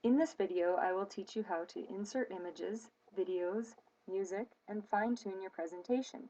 In this video, I will teach you how to insert images, videos, music, and fine-tune your presentation.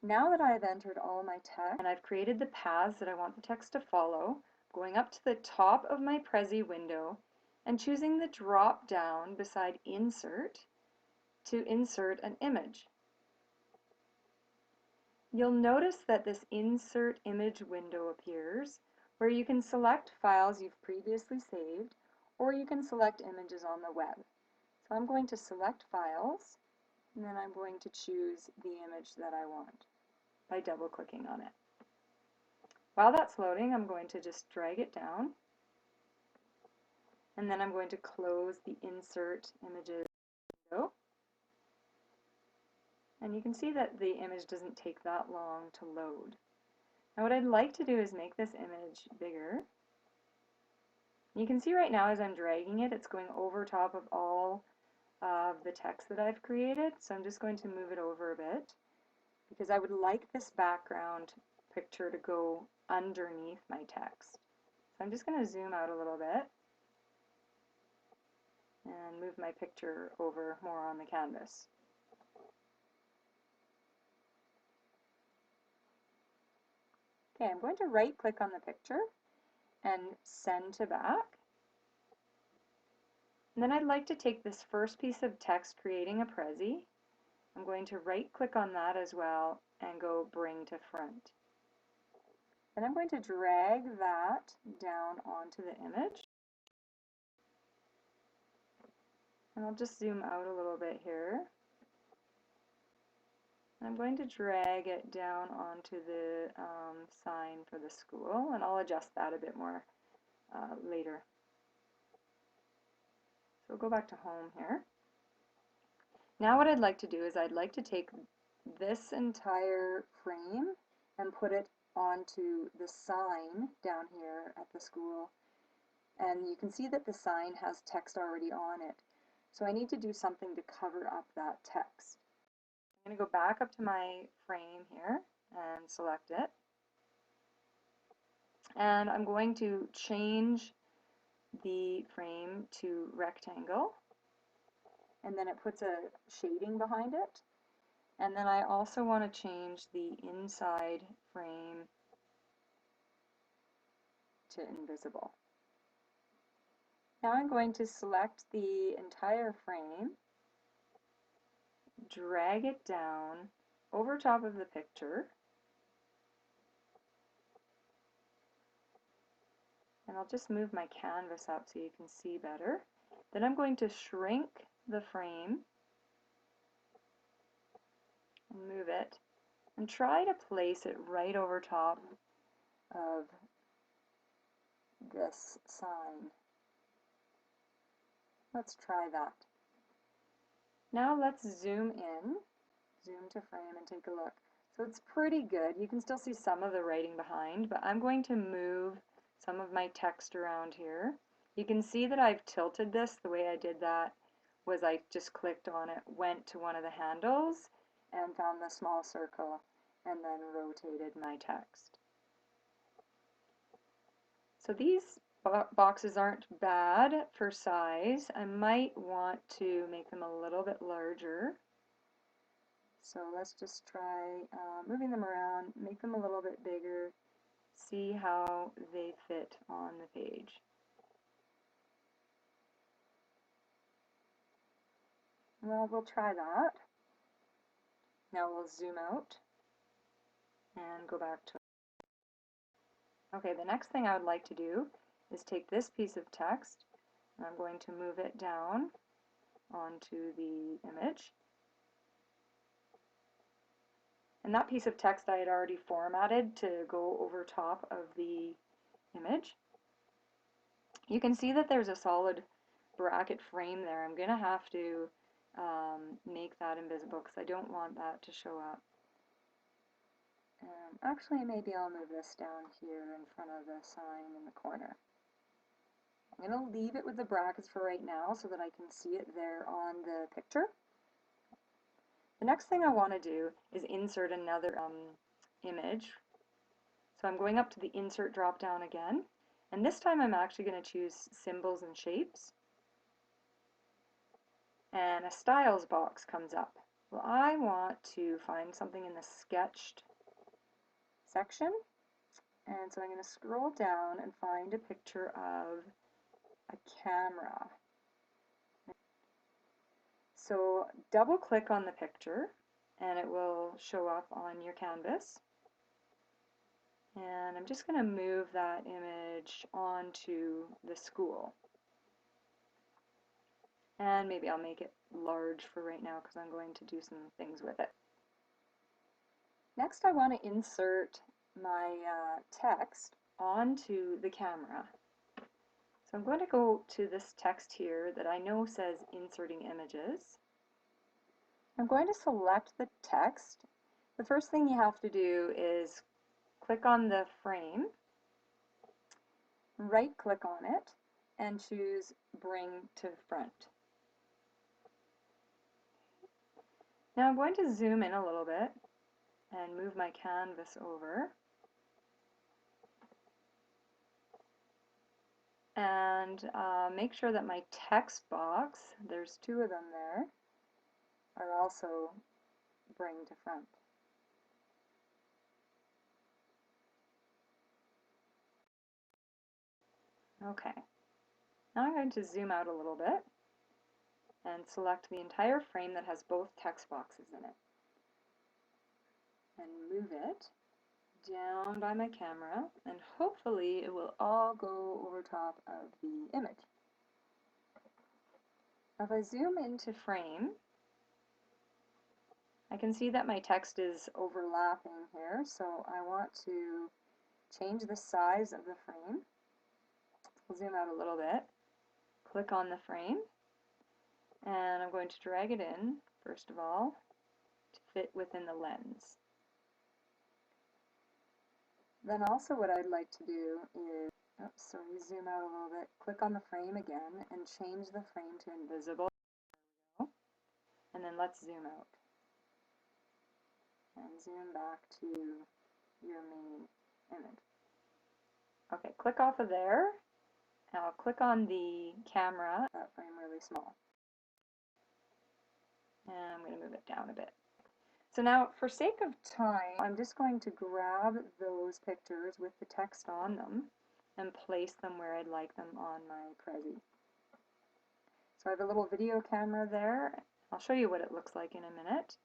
Now that I have entered all my text and I've created the paths that I want the text to follow, going up to the top of my Prezi window and choosing the drop down beside Insert to insert an image. You'll notice that this Insert Image window appears where you can select files you've previously saved, or you can select images on the web. So I'm going to select files, and then I'm going to choose the image that I want by double-clicking on it. While that's loading, I'm going to just drag it down, and then I'm going to close the Insert Images window. And you can see that the image doesn't take that long to load. Now what I'd like to do is make this image bigger. You can see right now as I'm dragging it, it's going over top of all of the text that I've created. So I'm just going to move it over a bit because I would like this background picture to go underneath my text. So I'm just going to zoom out a little bit and move my picture over more on the canvas. Okay, I'm going to right click on the picture and send to back. And then I'd like to take this first piece of text creating a Prezi. I'm going to right click on that as well and go bring to front. Then I'm going to drag that down onto the image. And I'll just zoom out a little bit here. I'm going to drag it down onto the sign for the school, and I'll adjust that a bit more later. So we'll go back to home here. Now what I'd like to do is I'd like to take this entire frame and put it onto the sign down here at the school. And you can see that the sign has text already on it. So I need to do something to cover up that text. I'm going to go back up to my frame here and select it. And I'm going to change the frame to rectangle. And then it puts a shading behind it. And then I also want to change the inside frame to invisible. Now I'm going to select the entire frame, drag it down over top of the picture, and I'll just move my canvas up so you can see better. Then I'm going to shrink the frame and move it and try to place it right over top of this sign. Let's try that. Now let's zoom in, zoom to frame and take a look. So it's pretty good. You can still see some of the writing behind, but I'm going to move some of my text around here. You can see that I've tilted this. The way I did that was I just clicked on it, went to one of the handles, and found the small circle, and then rotated my text. So these boxes aren't bad for size. I might want to make them a little bit larger. So let's just try moving them around, make them a little bit bigger, see how they fit on the page. Well, we'll try that. Now we'll zoom out and go back to it. Okay, the next thing I would like to do is take this piece of text and I'm going to move it down onto the image. And that piece of text I had already formatted to go over top of the image. You can see that there's a solid bracket frame there. I'm going to have to make that invisible because I don't want that to show up. Actually, maybe I'll move this down here in front of the sign in the corner. I'm going to leave it with the brackets for right now so that I can see it there on the picture. The next thing I want to do is insert another image. So I'm going up to the Insert drop down again, And this time I'm actually going to choose symbols and shapes. And a styles box comes up. Well, I want to find something in the sketched section. And so I'm going to scroll down and find a picture of a camera. So double click on the picture and it will show up on your canvas. And I'm just going to move that image onto the school. And maybe I'll make it large for right now because I'm going to do some things with it. Next I want to insert my text onto the camera. So I'm going to go to this text here that I know says inserting images. I'm going to select the text. The first thing you have to do is click on the frame, right click on it, and choose Bring to Front. Now I'm going to zoom in a little bit and move my canvas over. And make sure that my text box, there's two of them there, are also Bring to Front. Okay, now I'm going to zoom out a little bit and select the entire frame that has both text boxes in it. And move it down by my camera, and hopefully it will all go over top of the image. If I zoom into frame, I can see that my text is overlapping here, so I want to change the size of the frame. I'll zoom out a little bit, click on the frame, and I'm going to drag it in, first of all, to fit within the lens. Then also what I'd like to do is, so we zoom out a little bit, click on the frame again, and change the frame to invisible. And then let's zoom out. And zoom back to your main image. Okay, click off of there. Now I'll click on the camera, that frame really small. And I'm going to move it down a bit. So now, for sake of time, I'm just going to grab those pictures with the text on them and place them where I'd like them on my Prezi. So I have a little video camera there. I'll show you what it looks like in a minute.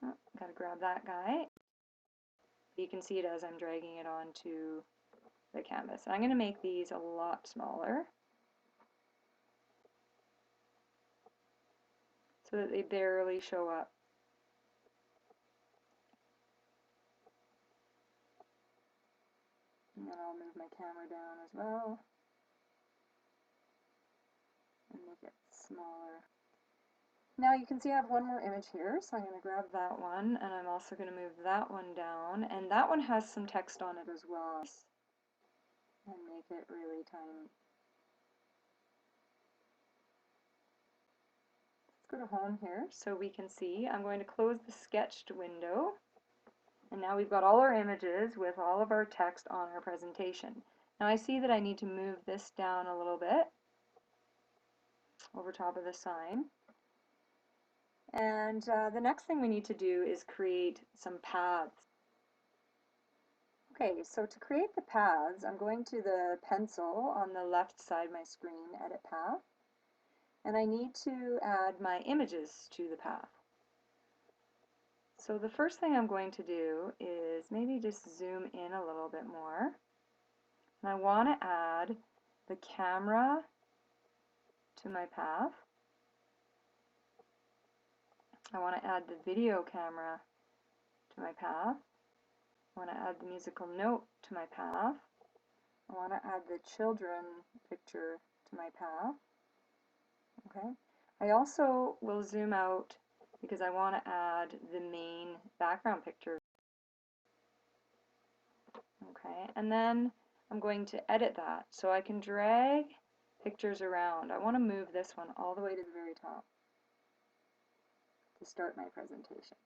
Oh, gotta grab that guy. You can see it as I'm dragging it onto the canvas. I'm going to make these a lot smaller so that they barely show up. And then I'll move my camera down as well and make it smaller. Now you can see I have one more image here, so I'm going to grab that one, and I'm also going to move that one down, and that one has some text on it as well, and make it really tiny. Let's go to home here so we can see. I'm going to close the sketched window, and now we've got all our images with all of our text on our presentation. Now I see that I need to move this down a little bit over top of the sign. And the next thing we need to do is create some paths. Okay, so to create the paths, I'm going to the pencil on the left side of my screen, Edit Path, and I need to add my images to the path. So the first thing I'm going to do is maybe just zoom in a little bit more. And I want to add the camera to my path. I want to add the video camera to my path. I want to add the musical note to my path. I want to add the children picture to my path. Okay. I also will zoom out because I want to add the main background picture. Okay, and then I'm going to edit that so I can drag pictures around. I want to move this one all the way to the very top to start my presentation.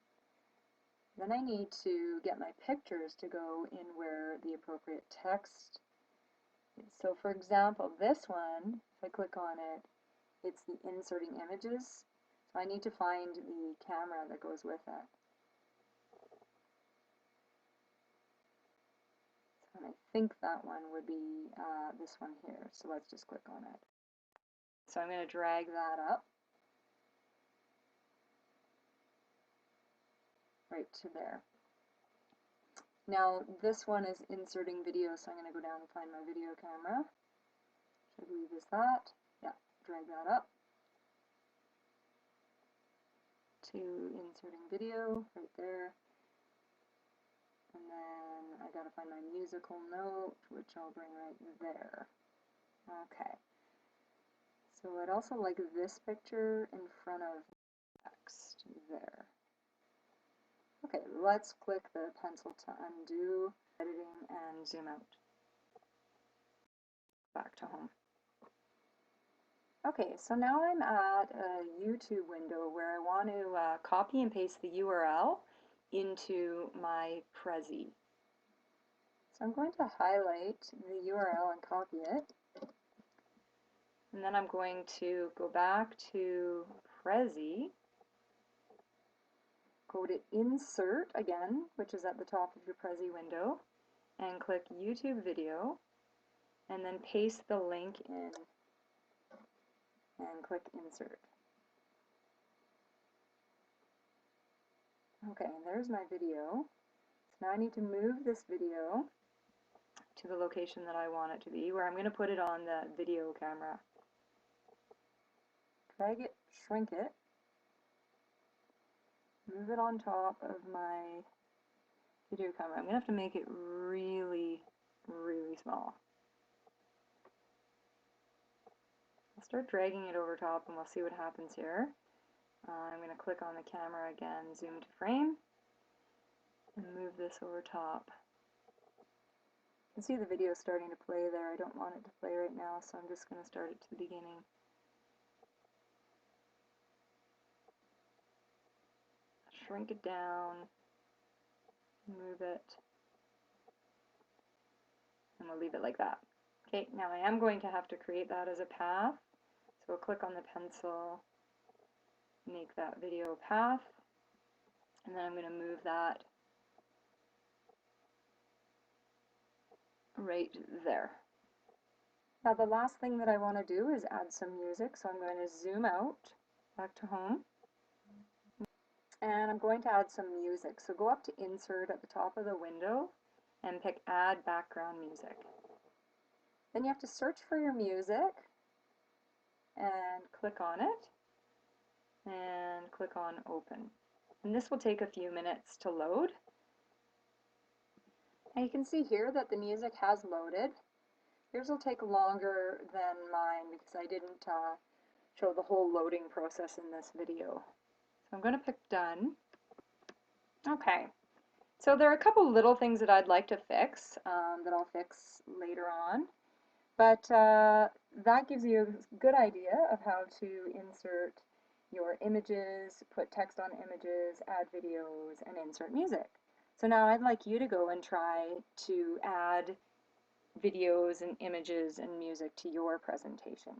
Then I need to get my pictures to go in where the appropriate text is. So for example, this one, if I click on it, it's the inserting images. So I need to find the camera that goes with it. And I think that one would be this one here. So let's just click on it. So I'm going to drag that up right to there. Now this one is inserting video, so I'm going to go down and find my video camera. Which I believe is that. Yeah, drag that up to inserting video right there. And then I got to find my musical note, which I'll bring right there. Okay. So I'd also like this picture in front of text there. Okay, let's click the pencil to undo editing and zoom out. Back to home. Okay, so now I'm at a YouTube window where I want to copy and paste the URL into my Prezi. So I'm going to highlight the URL and copy it. And then I'm going to go back to Prezi, go to Insert again, which is at the top of your Prezi window, and click YouTube video, and then paste the link in and click Insert. Okay, and there's my video. So now I need to move this video to the location that I want it to be, where I'm going to put it on the video camera. Drag it, shrink it, move it on top of my video camera. I'm going to have to make it really, really small. I'll start dragging it over top and we'll see what happens here. I'm going to click on the camera again, zoom to frame, and move this over top. You can see the video starting to play there. I don't want it to play right now, so I'm just going to start it to the beginning. Shrink it down, move it, and we'll leave it like that. Okay, now I am going to have to create that as a path, so I'll click on the pencil, make that video path, and then I'm going to move that right there. Now the last thing that I want to do is add some music, so I'm going to zoom out, back to home, and I'm going to add some music. So go up to Insert at the top of the window and pick Add Background Music. Then you have to search for your music and click on it and click on Open. And this will take a few minutes to load. Now you can see here that the music has loaded. Yours will take longer than mine because I didn't show the whole loading process in this video. So I'm going to pick Done. Okay, so there are a couple little things that I'd like to fix that I'll fix later on, but that gives you a good idea of how to insert your images, put text on images, add videos, and insert music. So now I'd like you to go and try to add videos and images and music to your presentation.